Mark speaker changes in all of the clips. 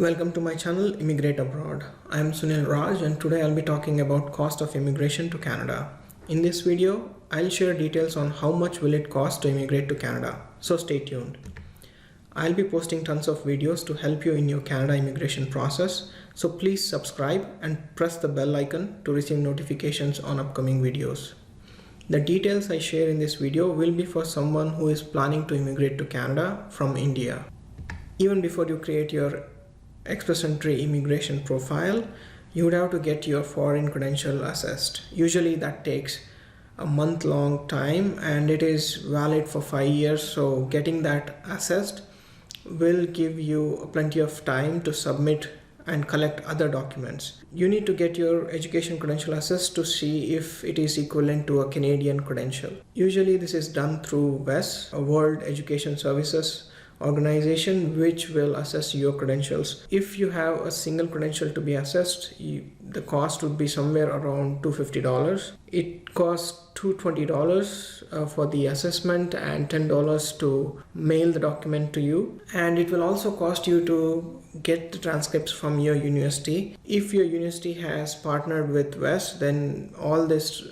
Speaker 1: Welcome to my channel Immigrate Abroad. I am Sunil Raj and today I'll be talking about cost of immigration to Canada. In this video, I'll share details on how much will it cost to immigrate to Canada. So stay tuned. I'll be posting tons of videos to help you in your Canada immigration process. So please subscribe and press the bell icon to receive notifications on upcoming videos. The details I share in this video will be for someone who is planning to immigrate to Canada from India. Even before you create your Express Entry immigration profile, you would have to get your foreign credential assessed. Usually that takes a month-long time and it is valid for 5 years. So getting that assessed will give you plenty of time to submit and collect other documents. You need to get your education credential assessed to see if it is equivalent to a Canadian credential. Usually this is done through WES, a World Education Services organization, which will assess your credentials. If you have a single credential to be assessed, the cost would be somewhere around $250. It costs $220 for the assessment and $10 to mail the document to you, and it will also cost you to get the transcripts from your university. If your university has partnered with WES, then all this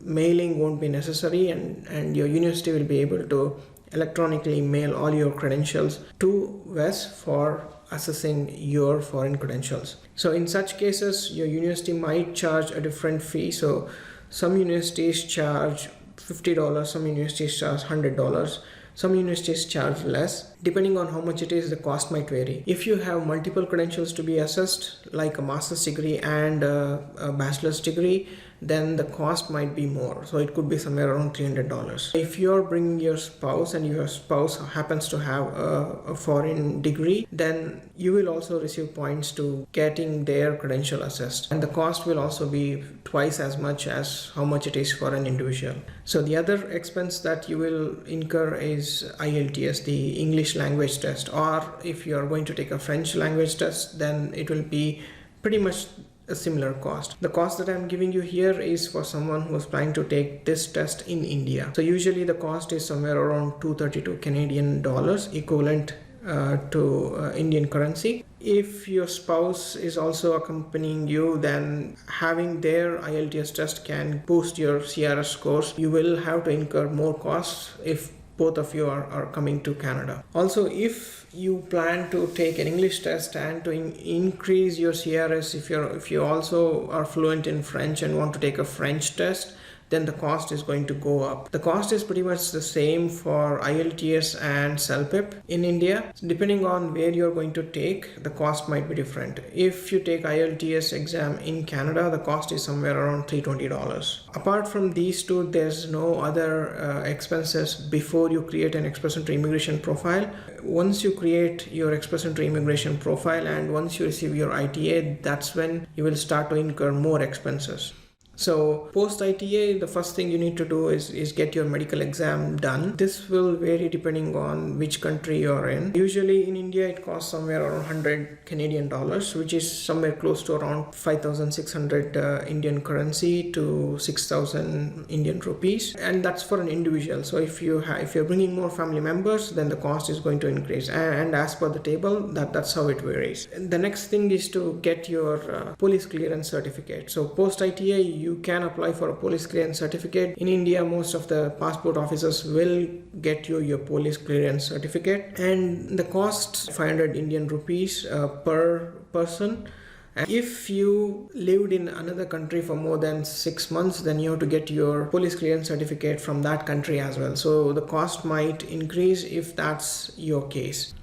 Speaker 1: mailing won't be necessary, and your university will be able to electronically mail all your credentials to WES for assessing your foreign credentials. So in such cases, your university might charge a different fee. So some universities charge $50, some universities charge $100, some universities charge less. Depending on how much it is, the cost might vary. If you have multiple credentials to be assessed, like a master's degree and a bachelor's degree, then the cost might be more. So it could be somewhere around $300. If you're bringing your spouse and your spouse happens to have a foreign degree, then you will also receive points to getting their credential assessed. And the cost will also be twice as much as how much it is for an individual. So the other expense that you will incur is IELTS, the English language test, or if you're going to take a French language test, then it will be pretty much a similar cost. The cost that I'm giving you here is for someone who is planning to take this test in India. So usually the cost is somewhere around 232 Canadian dollars, equivalent to Indian currency. If your spouse is also accompanying you, then having their IELTS test can boost your CRS scores. You will have to incur more costs if both of you are coming to Canada. Also, if you plan to take an English test and to increase your CRS, if you also are fluent in French and want to take a French test, then the cost is going to go up. The cost is pretty much the same for IELTS and CELPIP in India. Depending on where you're going to take, the cost might be different. If you take IELTS exam in Canada, the cost is somewhere around $320. Apart from these two, there's no other expenses before you create an Express Entry immigration profile. Once you create your Express Entry immigration profile and once you receive your ITA, that's when you will start to incur more expenses. So post ITA, the first thing you need to do is get your medical exam done. This will vary depending on which country you're in. Usually in India, it costs somewhere around 100 Canadian dollars, which is somewhere close to around 5,600 Indian currency to 6,000 Indian rupees. And that's for an individual. So if you're bringing more family members, then the cost is going to increase. And as per the table, that's how it varies. The next thing is to get your police clearance certificate. So post ITA, you can apply for a police clearance certificate. In India, most of the passport offices will get you your police clearance certificate, and the cost 500 Indian rupees per person. And if you lived in another country for more than 6 months, then you have to get your police clearance certificate from that country as well. So the cost might increase if that's your case.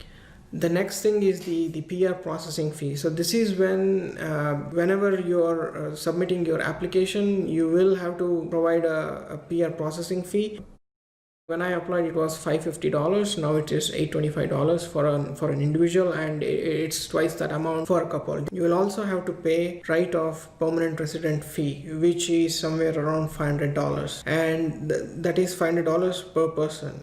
Speaker 1: The next thing is the PR processing fee. So this is when whenever you're submitting your application, you will have to provide a PR processing fee. When I applied, it was $550. Now it is $825 for an individual, and it's twice that amount for a couple. You will also have to pay right of permanent resident fee, which is somewhere around $500, and that is $500 per person.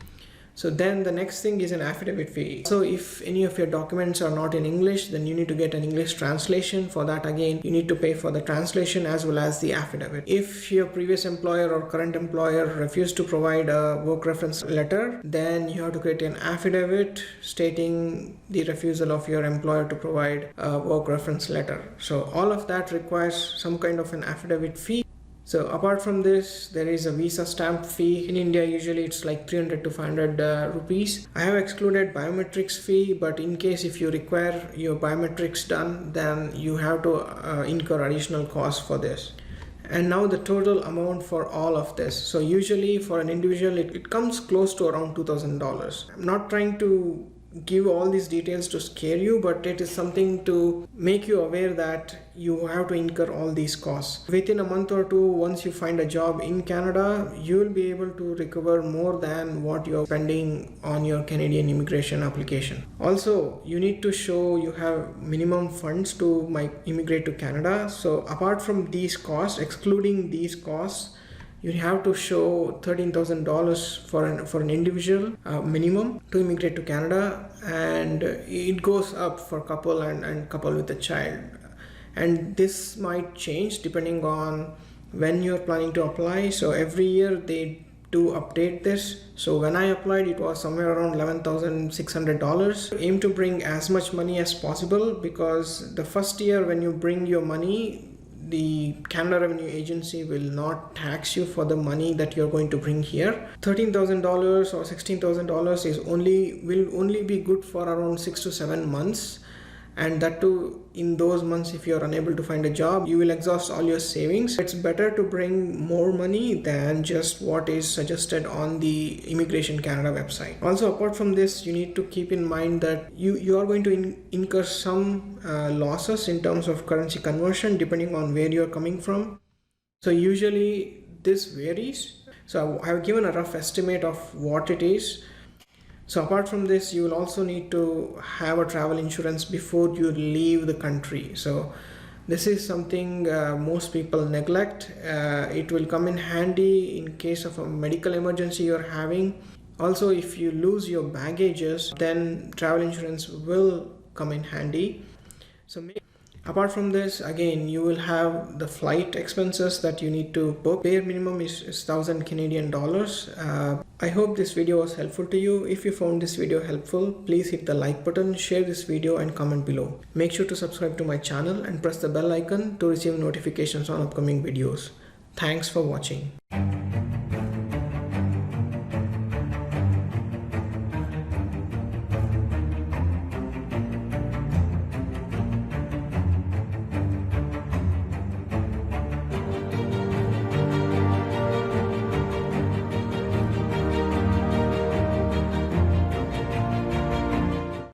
Speaker 1: So then the next thing is an affidavit fee. So if any of your documents are not in English, then you need to get an English translation. For that, again, you need to pay for the translation as well as the affidavit. If your previous employer or current employer refused to provide a work reference letter, then you have to create an affidavit stating the refusal of your employer to provide a work reference letter. So all of that requires some kind of an affidavit fee. So apart from this, there is a visa stamp fee. In India, usually it's like 300 to 500 rupees. I have excluded biometrics fee, but in case if you require your biometrics done, then you have to incur additional costs for this. And now the total amount for all of this. So usually for an individual, it comes close to around $2,000. I'm not trying to give all these details to scare you, but it is something to make you aware that you have to incur all these costs. Within a month or two, once you find a job in Canada, you will be able to recover more than what you're spending on your Canadian immigration application. Also, you need to show you have minimum funds to immigrate to Canada. So apart from these costs, excluding these costs, you have to show $13,000 for an individual minimum to immigrate to Canada, and it goes up for couple and couple with a child. And this might change depending on when you're planning to apply. So every year they do update this. So when I applied, it was somewhere around $11,600. Aim to bring as much money as possible, because the first year when you bring your money, the Canada Revenue Agency will not tax you for the money that you're going to bring here. $13,000 or $16,000 will only be good for around 6 to 7 months, and that too, in those months, if you're unable to find a job, you will exhaust all your savings. It's better to bring more money than just what is suggested on the Immigration Canada website. Also, apart from this, you need to keep in mind that you are going to incur some losses in terms of currency conversion depending on where you're coming from. So usually this varies. So I have given a rough estimate of what it is. So apart from this, you will also need to have a travel insurance before you leave the country. So this is something most people neglect. It will come in handy in case of a medical emergency you're having. Also, if you lose your baggages, then travel insurance will come in handy. Apart from this, again, you will have the flight expenses that you need to book. Bare minimum is 1,000 Canadian dollars. I hope this video was helpful to you. If you found this video helpful, please hit the like button, share this video and comment below. Make sure to subscribe to my channel and press the bell icon to receive notifications on upcoming videos. Thanks for watching.